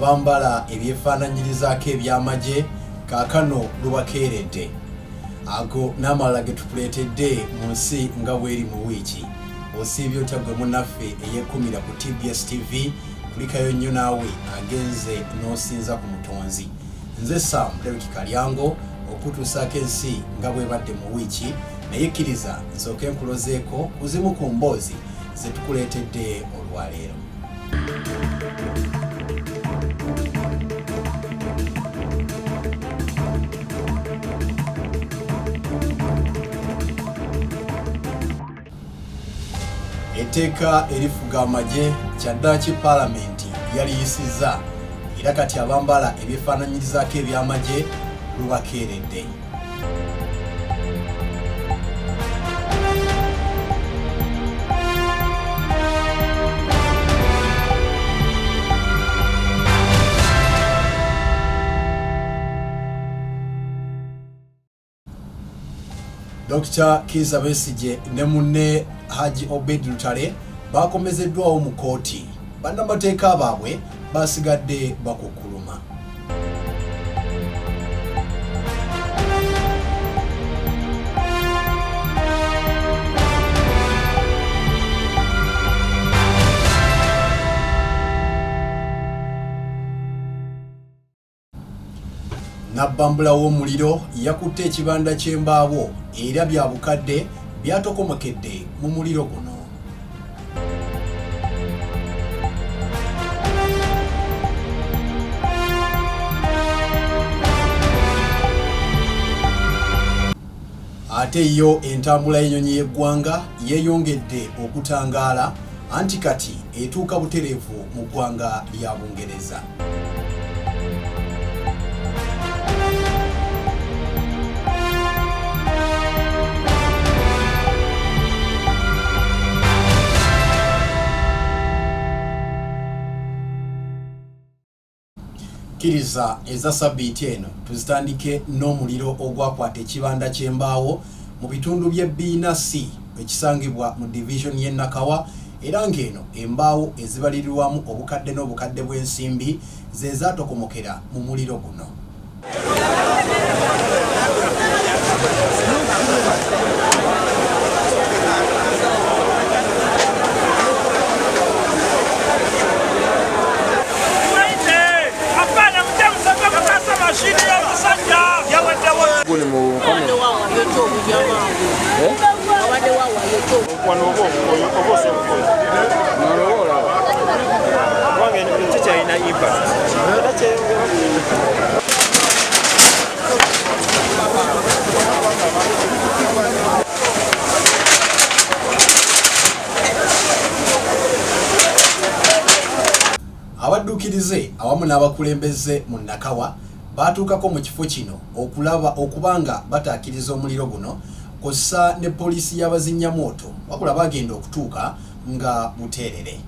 abambala ebyefaananyirizaako eby'amagye kaakano lubakeeredde. Ago n'amalala ge tukuleetedde mu nsi nga bweri mu wiiki. Osiibye otya gwe munnaffe eyeekumira ku TBS TV kulikayo nnyo naawe agenze n'osinza ku mutonzi. Nze Sam Kalyango okutuusaako ensi nga bwebadde mu wiiki naye kkiriza nsooke nkulozeeko ku zimu ku mboozi ze tukuleetedde olwaleero. Etteeka erifuga amagye kyaddaaki Paalamenti yaliyisizza era kati abambala ebyefaananyirizaako eby'amagye lubakeeredde. Dr. Kiza Besigye ne munne Haji Obed Lutale bakomezeddwawo mu kooti. Bannamateeka baabwe basigadde bakukuluma. Nabbambula w'omuliro yakutte ekibanda ky'embaawo era bya bukadde byatokomokedde mu muliro guno. Ate yo entambula y'ennyonyi y'eggwanga yeeyongedde okutangaala anti kati etuuka butereevu mu ggwanga lya Bungereza. Kkiriza eza sabbiiti eno tuzitandike n'omuliro ogwakwata ekibanda ky'embaawo mu bitundu by'ebbiina C ekisangibwa mu division y'e Nakawa era ng'eno embaawo ezibalirirwamu obukadde n'obukadde bw'ensimbi ze zaatokomokera mu muliro guno. Abaddukirize awamu n'abakulembeze mu Nakawa baatuukako mu kifo kino okulaba okubanga bataakiriza omuliro guno kossa ne poliisi y'abazinnyamwoto wabula bagenda okutuuka nga buteerere.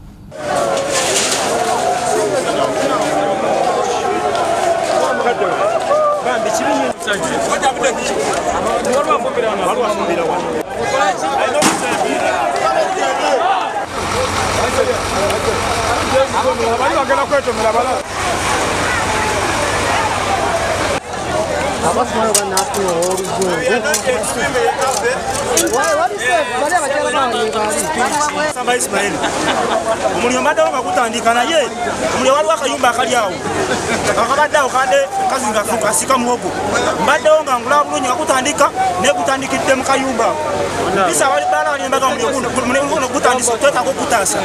Omuliro mbaddewo nga gutandika naye omuliro waliwo akayumba akali awo akabaddeawo kade kazinga kasika muwogo mbaddewo nga ngulaba bulungi nga gutandika naye gutandikidde mu kayumba bisa wali bala walyembaga omuliro guno gutandisa otwetako okutaasa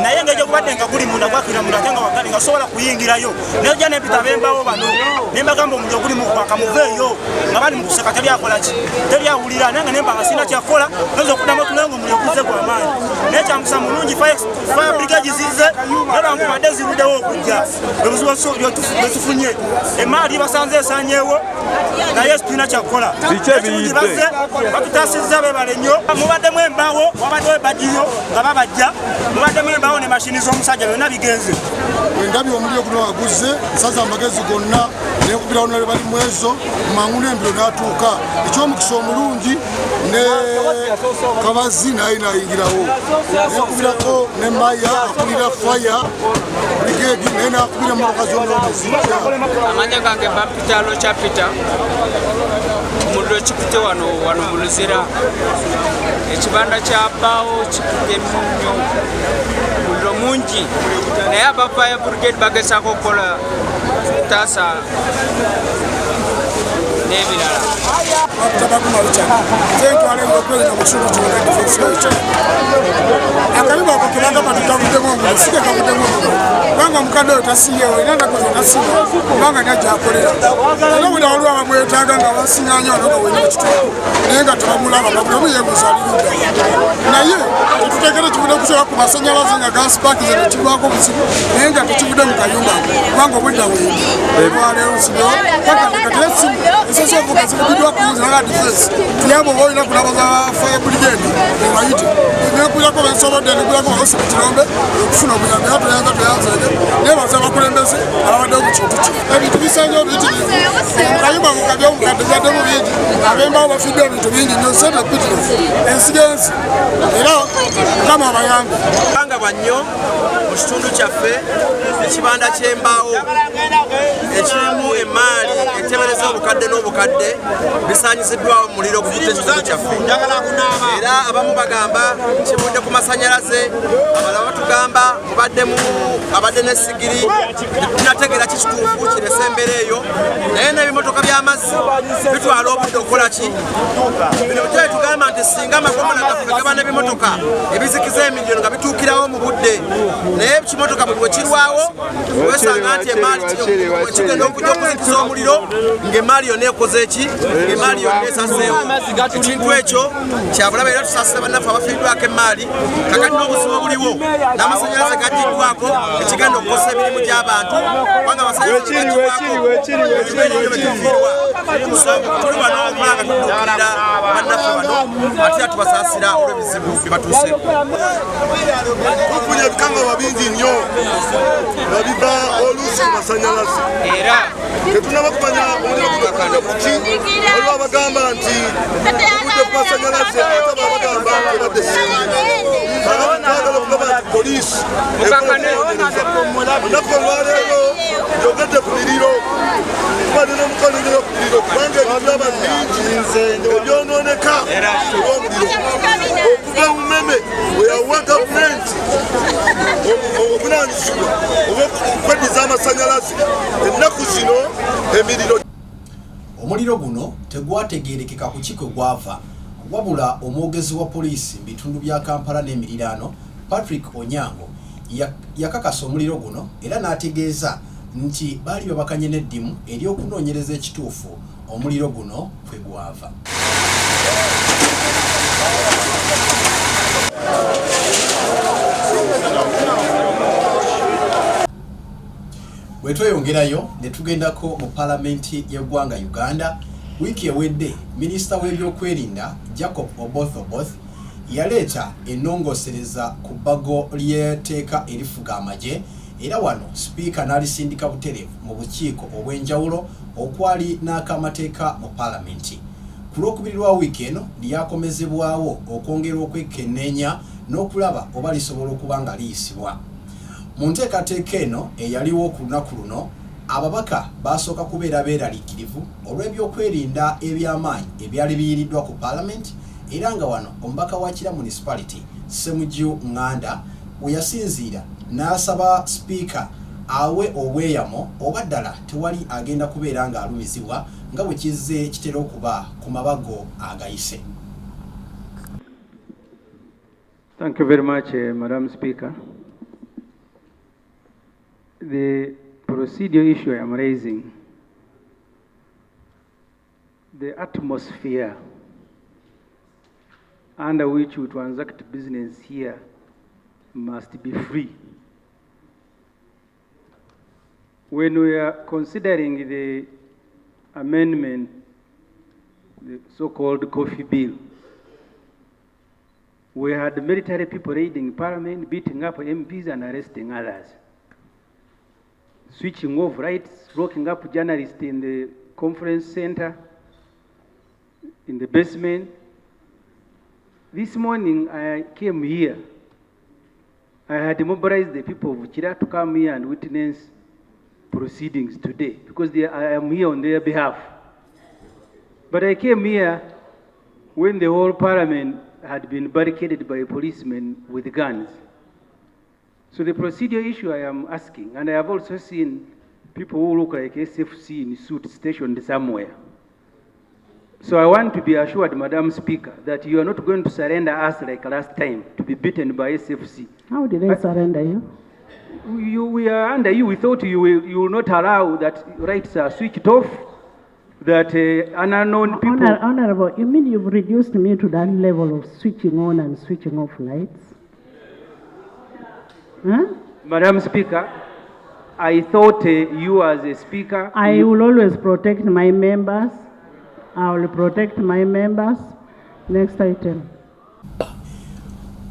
naye ng'egyo gubadde nga guli munda gwakira munda ate nga wagali nga sobola kuyingirayo naye ojja n'empita b'embaawo bano ne mbagamba omuliro guli mu kwaka muveeyo nga bali mu kuseka teryakolaki teryawulira naye nga nemba nga sina kyakola noza okuddamu otulenga omuliro guze gw'amaanyi naye kyamusa mulungi fire brigade zize era nkubadde ziruddewo okujja ebuzibu bwetufunye emaali basanze esanyeewo naye tulina kyakola ekirungi bazze batutaasizza beebale nnyo mubaddemu embaawo wabaddewo ebadiyo nga babajja mubaddemu embaawo ne mashini z'omusajja byonna bigenze. Endabye omuliro guno waguze nsaza amagezi gonna nekubira wano bali mu ezo mangu n'embiro n'atuuka ekyomukisa omulungi ne kabazi naye nayingirawo nekubirako ne maya akulira faya brigade naye nakubira motoka z'omulongozi. Amanya gange bapitalo chapita muliro kipite wano mu Luzira ekibanda kya bbaawo kipite nnyo muliro mungi naye aba fire brigade bagezaako okukola taasa n'ebirala. Akaliba ako kibanga batutavuddemu omuliro sige kavuddemu omuliro kubanga omukadde oyo tasiyewo era nakoze tasiga kubanga najja akolera era buli waliwo abamwetaaga nga basiŋŋaanya wano nga wenyini ekitundu naye nga tebamulaba babuli omu yeebuuza alirudda naye tetuteekera kivudde kusobola ku masanyalaze nga gasipaakize nekigwako obuzibu naye nga tekivudde mu kayumba kubanga obudda wendi olwaleero nsigo kakandekatera essimu esose ovuga zibugiddwa kuyinza naga difensi tuyamba oba olina kulabaza fire brigade ebayite nekubirako bensobodde nekubirako baosika kirombe okufuna obuyambi era toyanzege nebaza abakulembeze ababaddewo ku kintu kino ebintu bisanyo biyitirivu omukayumba mukabya omukadde byaddemu bingi abembawo bafidde ebintu bingi nnyo sente pitirivu ensigo ensi era mukama abayambe bangabwa nnyo mu kitundu kyaffe ekibanda ky'embaawo ekirimu emaali etebereza obukadde n'obukadde bisaanyiziddwawo mu muliro okuvuta ekitundu kyaffe era abamu bagamba kivudde ku masanyalaze abalala batugamba abadde n'essigiri tetunategeera kikituufu kirese embeera eyo naye n'ebimotoka by'amazzi bitwala obudde okukola ki bino bityo tugamba nti singa amakomona gaffe gaba n'ebimotoka ebizikiza emiliyoni nga bituukirawo mu budde naye ekimotoka bwe kirwawo wesanga nti emaali kigenda okujja okuzikiza omuliro ng'emaali yonna ekoze eki ng'emaali yonna esaseewo ekintu ekyo kyabulaba era tusaasira bannaffe abafiiriddwako emaali kakati n'obuzibu obuliwo n'amasanyalaze gaggiddwako ekigenda okukosa emirimu gy'abantu kubanga amasanyalaze gaggiddwako tuli wano omulanga tuduukirira bannaffe bano ate era tubasaasira olw'ebizibu bibatuuseeko. tufunye ebikangabwa bingi nnyo nga biva oluusi mu masanyalaze Era tetunaba kumanya omuliro gugakanda kuki waliwo abagamba nti obudde ku masanyalaze ate babagamba ebadde twagala okulaba nti poliisi olunaku olwaleero yogedde ku miriro tubadde n'omukonero ku miriro kubanga ebitulaba bingi ebyonooneka olw'omuliro okuva omumeme weyawa gavumenti obuvunanyizibwa obw'okweddiza amasanyalaze ennaku zino emiriro. Omuliro guno tegwategeerekeka ku kikwe gwava wabula omwogezi wa poliisi mu bitundu bya Kampala n'emiriraano Patrick Onyango yakakasa omuliro guno era n'ategeeza nti baali babakanye n'eddimu ery'okunoonyereza ekituufu omuliro guno kwe gwava. Bwe tweyongerayo ne tugendako mu palamenti y'eggwanga Uganda wiiki ewedde minisita w'ebyokwerinda Jacob Oboth yaleeta ennongosereza ku bbago ly'etteeka erifuga amagye era wano sipiika n'alisindika butereevu mu bukiiko obw'enjawulo okwali n'akamateeka mu palamenti. Ku lwokubiri lwa wiiki eno lyakomezebwawo okwongera okwekenneenya n'okulaba oba lisobola okuba nga liyisibwa. Mu nteekateeka eno eyaliwo ku lunaku luno ababaka basooka kubeera beeraliikirivu olw'ebyokwerinda eby'amaanyi ebyali biyiriddwa ku palamenti era nga wano omubaka wa Kira municipality Semujju Nganda we yasinziira n'asaba sipiika awe obweyamo oba ddala tewali agenda kubeera ng'alumizibwa nga bwe kizze kitera okuba ku mabago agayise. Thank you very much, Madam Speaker. The procedure issue I am raising, the atmosphere under which we transact business here must be free. When we are considering the amendment, the so-called coffee bill, We had military people raiding parliament, beating up MPs and arresting others. Switching off rights, locking up journalists in the conference center, in the basement. This morning I came here. I had mobilized the people of Chira to come here and witness proceedings today because I am here on their behalf. But I came here when the whole parliament had been barricaded by policemen with guns. So the procedure issue I am asking, and I have also seen people who look like SFC in suits stationed somewhere. So I want to be assured, Madam Speaker, that you are not going to surrender us like last time to be beaten by SFC. How did I surrender you? We are under you. We thought you will not allow that rights are switched off, that an unknown people... Honorable, you mean you've reduced me to that level of switching on and switching off lights? Huh? Madam Speaker, I thought you as a speaker... I will always protect my members. I will protect my members. Next item.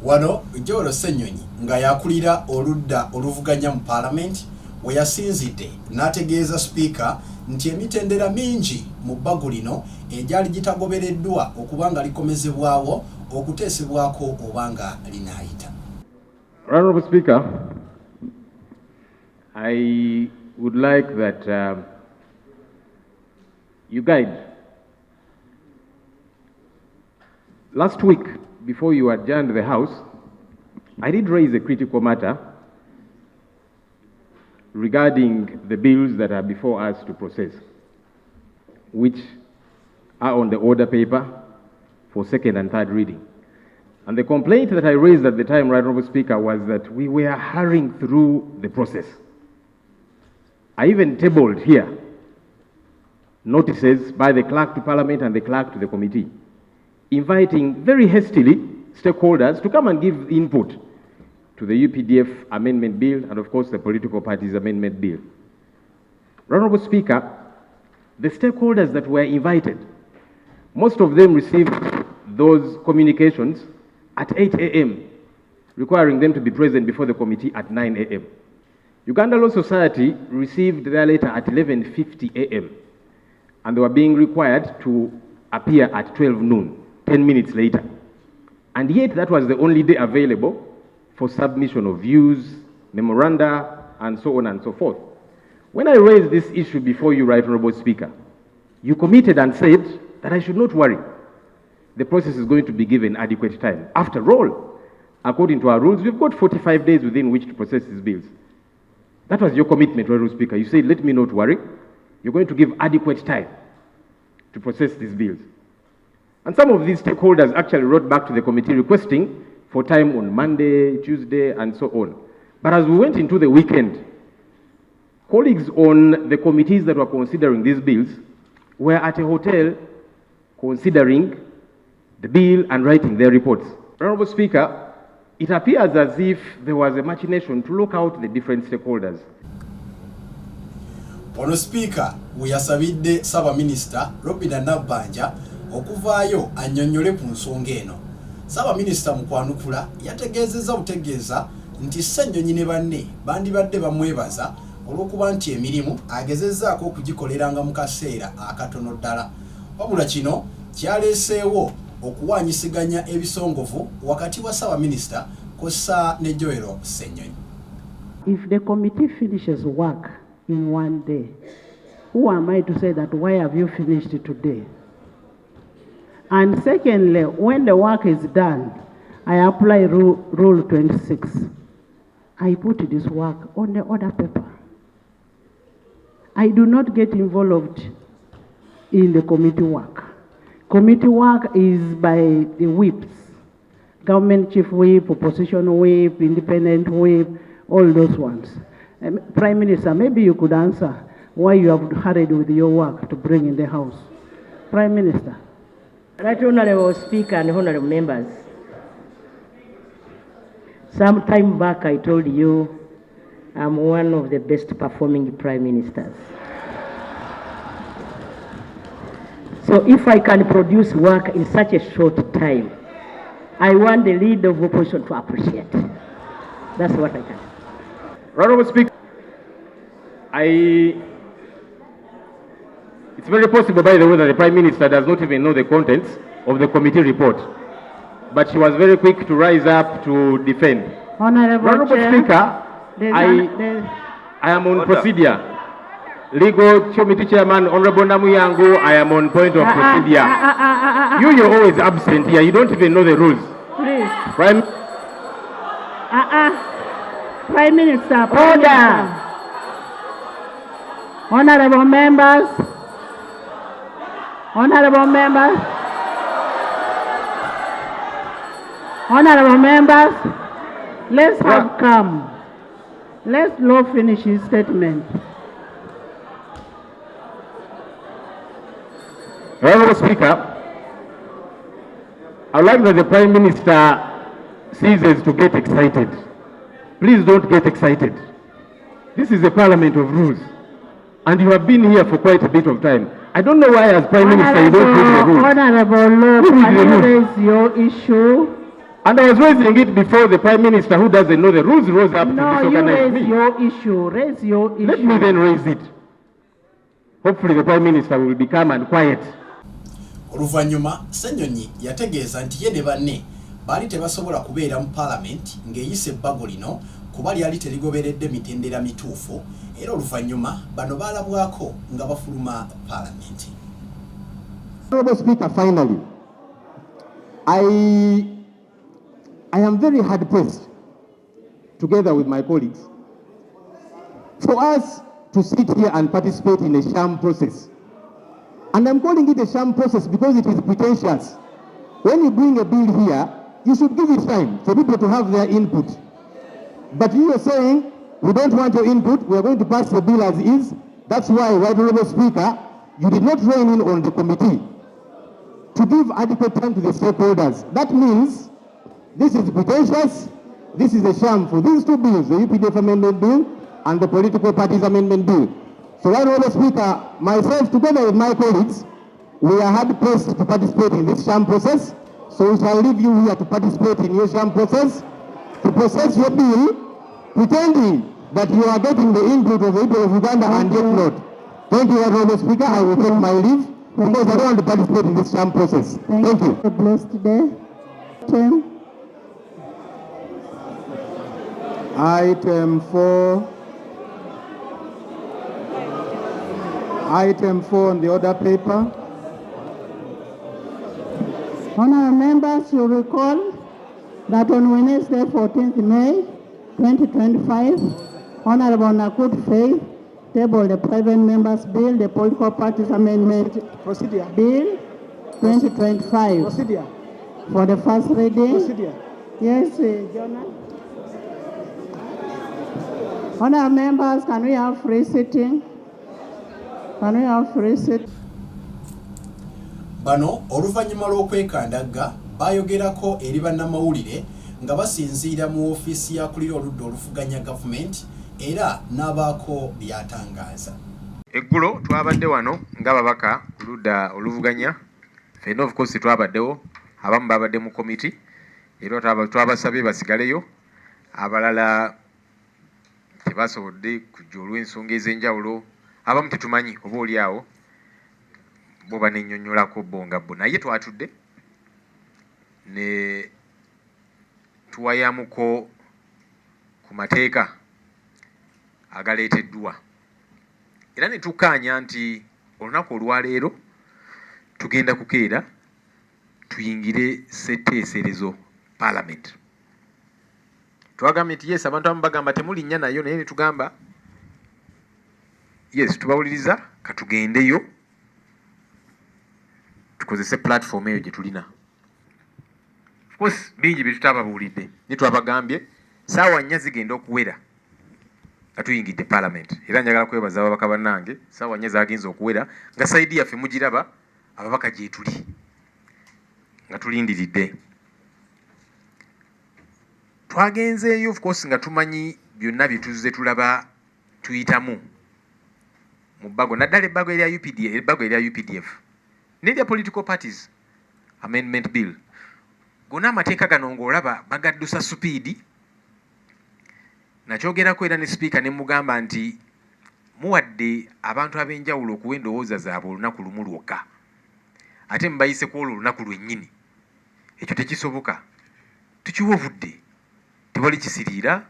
Wano Joro Senyonyi nga yakulira oludda oluvuganya mu parliament we yasinzidde n'ategeeza speaker nti emitendera mingi mu bbago lino egyali gitagobereddwa okuba nga likomezebwawo okuteesebwako oba nga linaayita. Honorable Speaker, I would like that you guide. Last week, before you adjourned the House, I did raise a critical matter regarding the bills that are before us to process, which are on the order paper for second and third reading. And the complaint that I raised at the time, Right Honourable Speaker, was that we were hurrying through the process. I even tabled here notices by the clerk to Parliament and the clerk to the committee, inviting very hastily stakeholders to come and give input to the UPDF amendment bill and of course the political parties amendment bill. Honourable Speaker, the stakeholders that were invited, most of them received those communications at 8 a.m., requiring them to be present before the committee at 9 a.m. Uganda Law Society received their letter at 11:50 a.m. and they were being required to appear at 12 noon. 10 minutes later. And yet that was the only day available for submission of views, memoranda, and so on and so forth. When I raised this issue before you, Right Honourable Speaker, you committed and said that I should not worry. The process is going to be given adequate time. After all, according to our rules, we've got 45 days within which to process these bills. That was your commitment, Right Honourable Speaker. You said, let me not worry. You're going to give adequate time to process these bills. And some of these stakeholders actually wrote back to the committee requesting for time on Monday, Tuesday, and so on. But as we went into the weekend, colleagues on the committees that were considering these bills were at a hotel considering the bill and writing their reports. Honourable Speaker, it appears as if there was a machination to look out the different stakeholders. Ono Speaker, we yasabidde Saba Minister Robin Nabbanja okuvaayo annyonnyole ku nsonga eno. Saba Minister Mukwanukula yategeezezza butegeeza nti Ssennyonyi ne banne bandibadde bamwebaza olw'okuba nti emirimu agezezzaako okugikoleranga mu kaseera akatono ddala. Wabula kino kyaleeseewo okuwaanyisiganya ebisongovu wakati wa Saba Minister kw'ossa ne Joel Ssennyonyi. If the committee finishes work in one day, who am I to say that why have you finished today? And secondly, when the work is done, I apply rule 26. I put this work on the order paper. I do not get involved in the committee work. Committee work is by the whips, government chief whip, opposition whip, independent whip, all those ones. Prime Minister, maybe you could answer why you have hurried with your work to bring in the House. Prime Minister. Right Honourable Speaker and Honourable Members, some time back I told you I'm one of the best performing Prime Ministers. So if I can produce work in such a short time, I want the leader of opposition to appreciate. That's what I can. Honorable Speaker, it's very possible, by the way, that the Prime Minister does not even know the contents of the committee report. But she was very quick to rise up to defend. Honorable Speaker, I am on procedure. Legal Committee Chairman, Honorable Namuyangu, I am on point of procedure. You're always absent here. You don't even know the rules. Please. Prime Minister. Order. Honorable members. Honorable members. Honorable members. Let's have calm. Let Law finish his statement. Honorable Speaker, I like that the Prime Minister ceases to get excited. Please don't get excited. This is a parliament of rules. And you have been here for quite a bit of time. I don't know why as Prime Minister you don't read the rules. Honorable Law, can you raise your issue? And I was raising it before the Prime Minister, who doesn't know the rules, rose up to disorganize me. No, you raise your issue. Let me then raise it. Hopefully the Prime Minister will be calm and quiet. Oluvanyuma Ssenyonyi yategeeza nti ye ne banne baali tebasobola kubeera mu Parliament ng'eyise ebbago lino kuba lyali terigoberedde mitendera mituufu era oluvanyuma bano baalabwako nga bafuluma Parliament. Honorable Speaker, finally, I am very hard pressed, together with my colleagues, for us to sit here and participate in a sham process. And I'm calling it a sham process because it is pretentious. When you bring a bill here, you should give it time for people to have their input. But you are saying, we don't want your input, we are going to pass the bill as is. That's why, Honorable Speaker, you did not rein in on the committee to give adequate time to the stakeholders. That means this is pretentious, this is a sham for these two bills, the UPDF Amendment Bill and the Political Parties Amendment Bill. So, Honorable Speaker, myself together with my colleagues, we are hard pressed to participate in this sham process. So we shall leave you here to participate in your sham process, to process your bill, pretending that you are getting the input of the people of Uganda and yet not. Thank you, Honorable Speaker. I will take my leave because I don't want to participate in this sham process. Thank you. A blessed day. Item 4. Item 4 on the order paper. Honorable members, you recall that on Wednesday, 14th May 2025, Honorable Nakut Faith tabled the private members' bill, the Political Parties Amendment Procedure. Bill 2025. Procedure. For the first reading. Procedure. Yes, Jonah. Honorable members, can we have free sitting? Can we have free sitting? Bano oluvanyuma lw'okwekandaga bayogerako eri bannamawulire nga basinziira mu ofiisi ya kulira oludda oluvuganya gavumenti era n'abaako byatangaaza. Eggulo twabadde wano ng'ababaka ku ludda oluvuganya, ffenna of course twabaddewo, abamu babadde mu komiti era twabasabye basigaleyo, abalala tebasobodde kujja olw'ensonga ez'enjawulo, abamu tetumanyi oba oli awo bo banennyonnyolako bo nga bo, naye twatudde ne tuwayamuko ku mateeka agaleeteddwa era ne tukkaanya nti olunaku olwaleero tugenda kukeera tuyingire ssetteeserezo Parliament. Twagambye nti yes, abantu abamu bagamba temulinnya nayo, naye ne tugamba yes, tubawuliriza katugendeyo tukozese platform eyo gye tulina. Of course bingi bye tutababuulidde naye twabagambye ssaawa 4 zigenda okuwera nga tuyingidde Parliament, era njagala kwebaza ababaka bannange, ssaawa 4 zagenza okuwera nga saidi yaffe mugiraba ababaka gye tuli nga tulindiridde. Twagenzeeyo of course nga tumanyi byonna bye tuzze tulaba tuyitamu mu bbago, naddala ebbago erya UPDF n'erya Political Parties Amendment Bill. gonna amateeka gano ng'olaba bagaddusa supiidi. Nakyogerako era ne sipiika ne mugamba nti muwadde abantu ab'enjawulo okuwa endowooza zaabwe olunaku lumu lwokka, ate mubayise ku olwo olunaku lwennyini. Ekyo tekisoboka. Tukiwa obudde. Tewali kisiriira,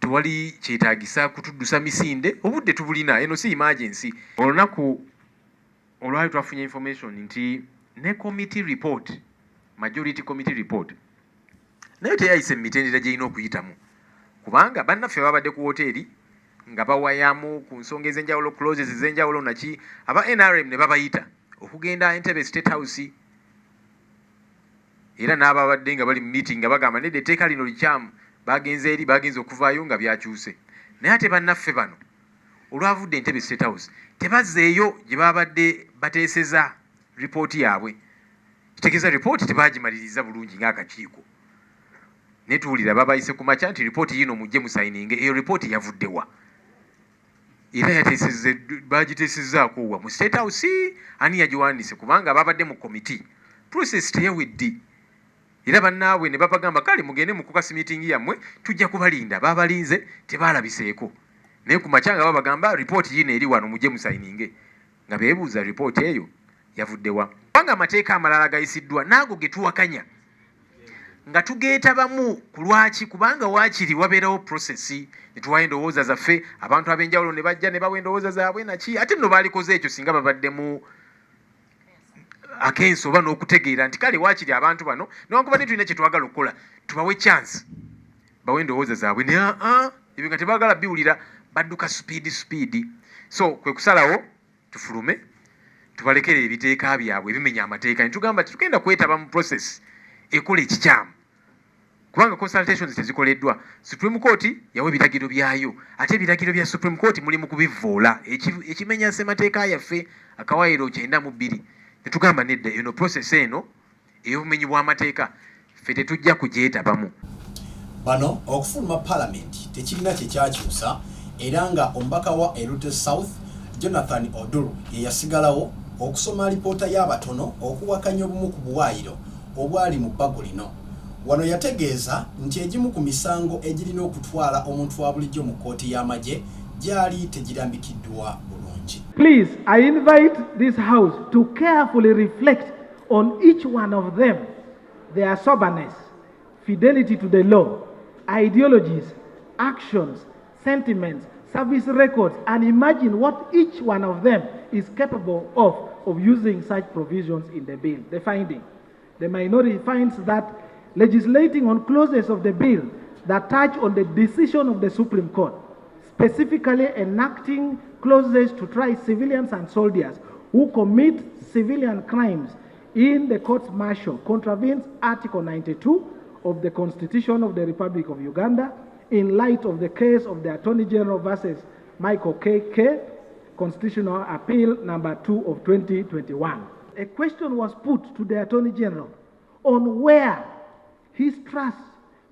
tewali kyetaagisa kutuddusa misinde, obudde tubulina. Eno si emergency. Olunaku olwali twafunye information nti ne committee report, majority committee report, nayo teyayise mu mitendera gy'erina okuyitamu. Kubanga bannaffe babadde ku hoteeri nga bawayamu ku nsonga ez'enjawulo, clauses ez'enjawulo naki, aba NRM ne babayita okugenda Entebbe State House. Era n'ababadde nga bali mu meeting nga bagamba nedda etteeka lino likyamu, bagenze eri, bagenze okuvaayo nga byakyuse. Naye ate bannaffe bano olwavudde Entebbe State House tebazzeeyo gye babadde bateeseza ripooti yaabwe. Kitegeeza ripooti tebaagimaliriza bulungi ng'akakiiko. Ne tuwulira babayise ku makya nti ripooti yino mujje musayininge. Eyo ripooti yavuddewa era bagiteesezzaako wa mu State House. Ani yagiwandiise? Kubanga babadde mu committee process teyawedde. Era bannaabwe ne babagamba kale mugende mu kokasi meeting yammwe, tujja kubalinda. Babalinze tebalabiseeko. Naye ku makya nga babagamba ripooti yino eri wano mujje musayininge. Nga beebuuza ripooti eyo yavuddewa. Kubanga amateeka amalala gayisiddwa naago ge tuwakanya nga tugeetabamu ku lwaki, kubanga waakiri wabeerawo process ne tuwa endowooza zaffe, abantu ab'enjawulo ne bajja ne bawa endowooza zaabwe naki. Ate nno baalikoze ekyo singa babaddemu akenso oba n'okutegeera nti kale waakiri abantu bano newankubadde tulina kye twagala okukola tubawe chance bawe endowooza zaabwe. Naye ebyo nga tebaagala biwulira, badduka supiidi. So kwe kusalawo tufulume tubalekere ebiteeka byabwe ebimenya amateeka. Ne tugamba nti tugenda kwetaba mu process ekola ekikyamu, kubanga consultations tezikoleddwa. Supreme Court yawa ebiragiro byayo, ate ebiragiro bya Supreme Court mulimu kubivvoola ekimenya ssemateeka yaffe akawaayiro 92. Ne tugamba nedda eno process eno ey'obumenyi bw'amateeka ffe tetujja kugyetabamu. Bano okufuluma Parliament tekirina kye kyakyusa, era nga omubaka wa Erute South Jonathan Oduru ye yasigalawo okusoma alipoota y'abatono okuwakanya obumu ku buwaayiro obwali mu bbago lino. Wano yategeeza nti egimu ku misango egirina okutwala omuntu wa bulijjo mu kkooti y'amagye gyali tegirambikiddwa bulungi. Please, I invite this House to carefully reflect on each one of them, their soberness, fidelity to the law, ideologies, actions, sentiments, service records, and imagine what each one of them is capable of using such provisions in the bill. The finding. The minority finds that legislating on clauses of the bill that touch on the decision of the Supreme Court, specifically enacting clauses to try civilians and soldiers who commit civilian crimes in the court-martial, contravenes Article 92 of the Constitution of the Republic of Uganda in light of the case of the Attorney General versus Michael K. Constitutional Appeal number 2 of 2021. A question was put to the Attorney General on where his trust,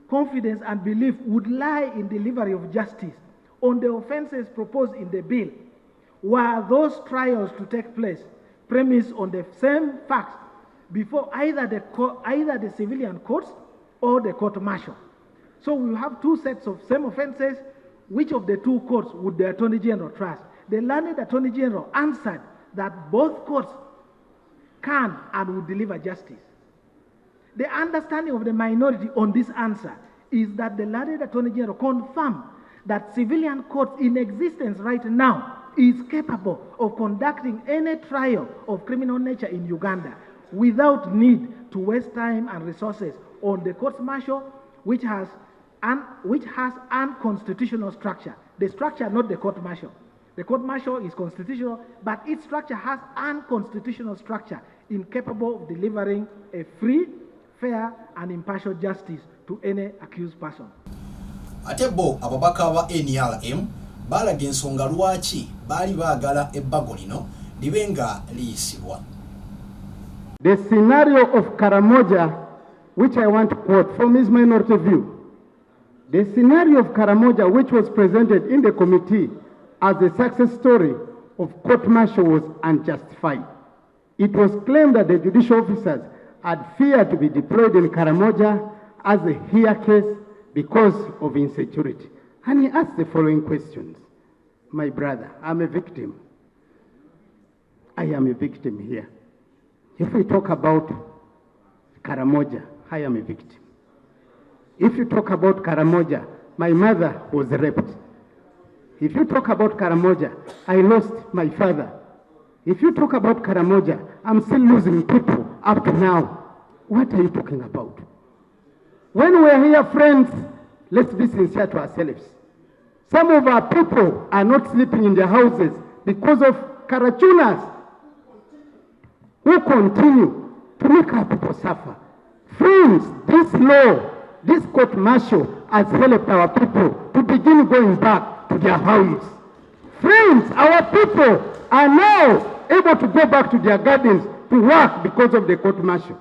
confidence, and belief would lie in delivery of justice on the offences proposed in the bill. Were those trials to take place premised on the same facts before either the civilian courts or the court-martial? So we have two sets of same offences. Which of the two courts would the Attorney General trust? The learned Attorney General answered that both courts can and will deliver justice. The understanding of the minority on this answer is that the learned Attorney General confirmed that civilian courts in existence right now is capable of conducting any trial of criminal nature in Uganda without need to waste time and resources on the court-martial, which has unconstitutional structure. The structure, not the court-martial. The court-martial is constitutional, but its structure has unconstitutional structure, incapable of delivering a free, fair, and impartial justice to any accused person. Ate bo ababaka ba NRM balaga ensonga lwaki bali baagala ebbago lino libenga liyisibwa. The scenario of Karamoja, which I want to quote from his minority view, the scenario of Karamoja, which was presented in the committee as a success story of court-martial, was unjustified. It was claimed that the judicial officers had feared to be deployed in Karamoja as a here case because of insecurity. And he asked the following questions. My brother, I'm a victim. I am a victim here. If we talk about Karamoja, I am a victim. If you talk about Karamoja, my mother was raped. If you talk about Karamoja, I lost my father. If you talk about Karamoja, I'm still losing people up to now. What are you talking about? When we're here, friends, let's be sincere to ourselves. Some of our people are not sleeping in their houses because of Karachunas who continue to make our people suffer. Friends, this law, this court martial has helped our people to begin going back to their homes. Friends, our people are now able to go back to their gardens to work because of the court martial.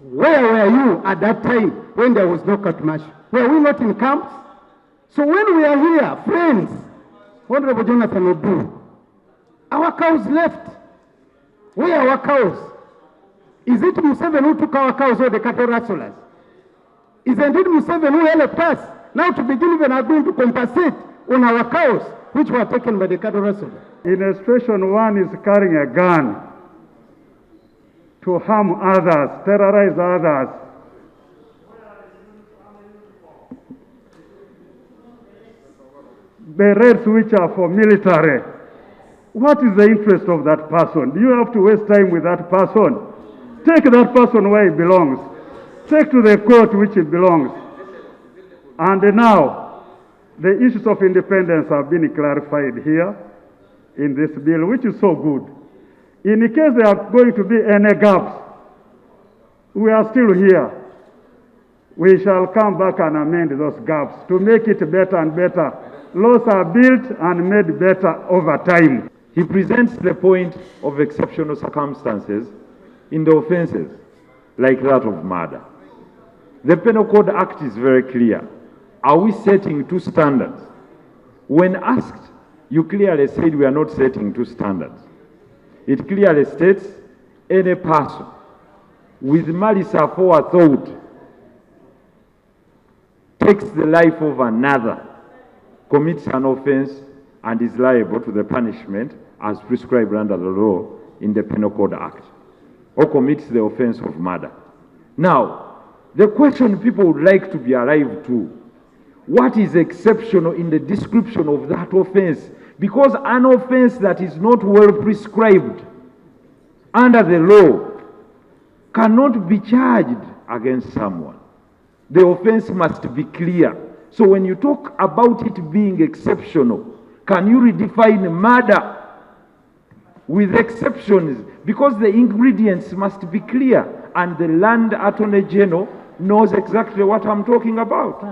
Where were you at that time when there was no court martial? Were we not in camps? So when we are here, friends, Honorable Jonathan Obu, our cows left. Where are our cows? Is it Museveni who took our cows or the cattle rustlers? Is it Museveni who helped us now to begin even agreeing to compensate on our cows, which were taken by the cattle rustlers? In a situation, one is carrying a gun to harm others, terrorize others. The raids which are for military. What is the interest of that person? Do you have to waste time with that person? Take that person where he belongs. Take to the court which he belongs. And now, the issues of independence have been clarified here in this bill, which is so good. In case there are going to be any gaps, we are still here. We shall come back and amend those gaps to make it better and better. Laws are built and made better over time. He presents the point of exceptional circumstances in the offenses, like that of murder. The Penal Code Act is very clear. Are we setting two standards? When asked, you clearly said we are not setting two standards. It clearly states any person with malice aforethought takes the life of another, commits an offense, and is liable to the punishment as prescribed under the law in the Penal Code Act, or commits the offense of murder. Now, the question people would like to be alive to, what is exceptional in the description of that offense? Because an offense that is not well prescribed under the law cannot be charged against someone. The offense must be clear. So when you talk about it being exceptional, can you redefine murder with exceptions? Because the ingredients must be clear, and the Land Attorney General knows exactly what I'm talking about.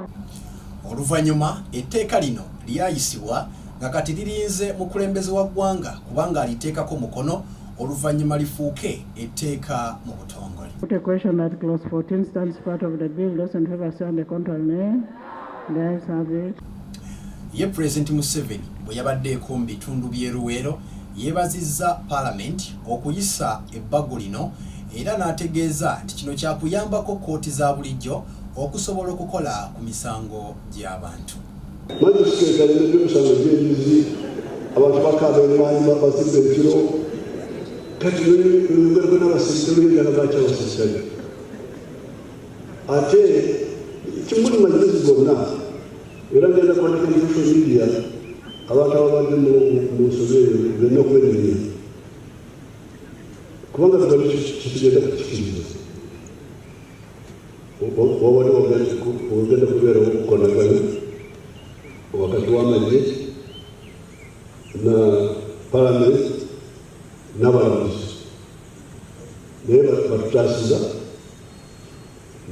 Oluvanyuma etteeka lino lyayisibwa nga kati lirinze mukulembeze wa ggwanga kubanga aliteekako mukono oluvanyuma lifuuke etteeka mu butongole. Put a question that clause 14 stands part of the bill. Those in favor say on the contrary nay. The ayes have it. Ye President Museveni bwe yabaddeeko mu bitundu by'e Luweero yeebazizza Parliament okuyisa ebbago lino era n'ategeeza nti kino kyakuyambako kkooti za bulijjo okusobola okukola ku misango gy'abantu. Magistrate alemedde omusango gy'ebyuzi abantu bakaaba emwanyi bazimba ekiro kati nolugero n'abasirikale oluyinjala lwaki abasirikale ate kimuli magezi gonna era ngenda kwandika mu social media abantu ababadde mu nsobe eyo benna okweremenya kubanga tugali kitugenda kukikiriza wabali ogenda kubeera okukonagana wakati w'amagye na Parliament n'abalamuzi naye batutaasiza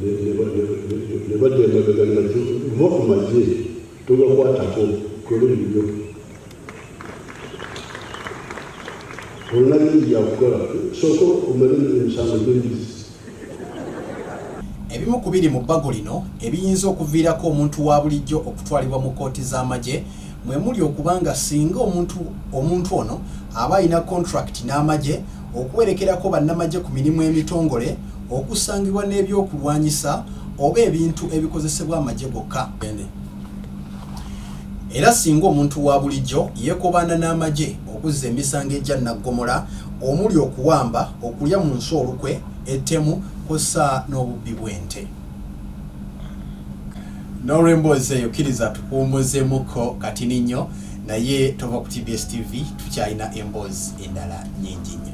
ne badda emabega nabyo va ku magye togakwatako kwebulibyo olina bingi byakukola sooka omale emisango gy'embizi. Ebimu ku biri mu bbago lino ebiyinza okuviirako omuntu wa bulijjo okutwalibwa mu kkooti z'amagye mwe muli okubanga singa omuntu ono aba alina contract n'amagye okuwerekerako bannamagye ku mirimu emitongole okusangibwa n'ebyokulwanyisa oba ebintu ebikozesebwa amagye gokka. Era singa omuntu wa bulijjo yeekobana n'amagye okuzza emisango egya naggomola omuli okuwamba, okulya mu nsi olukwe, ettemu kosa n'obubbi bw'ente. N'olw'emboozi eyo kkiriza tukuwummuzeemuko katini nnyo, naye tova ku TBS TV tukyalina emboozi endala nnyingi nnyo.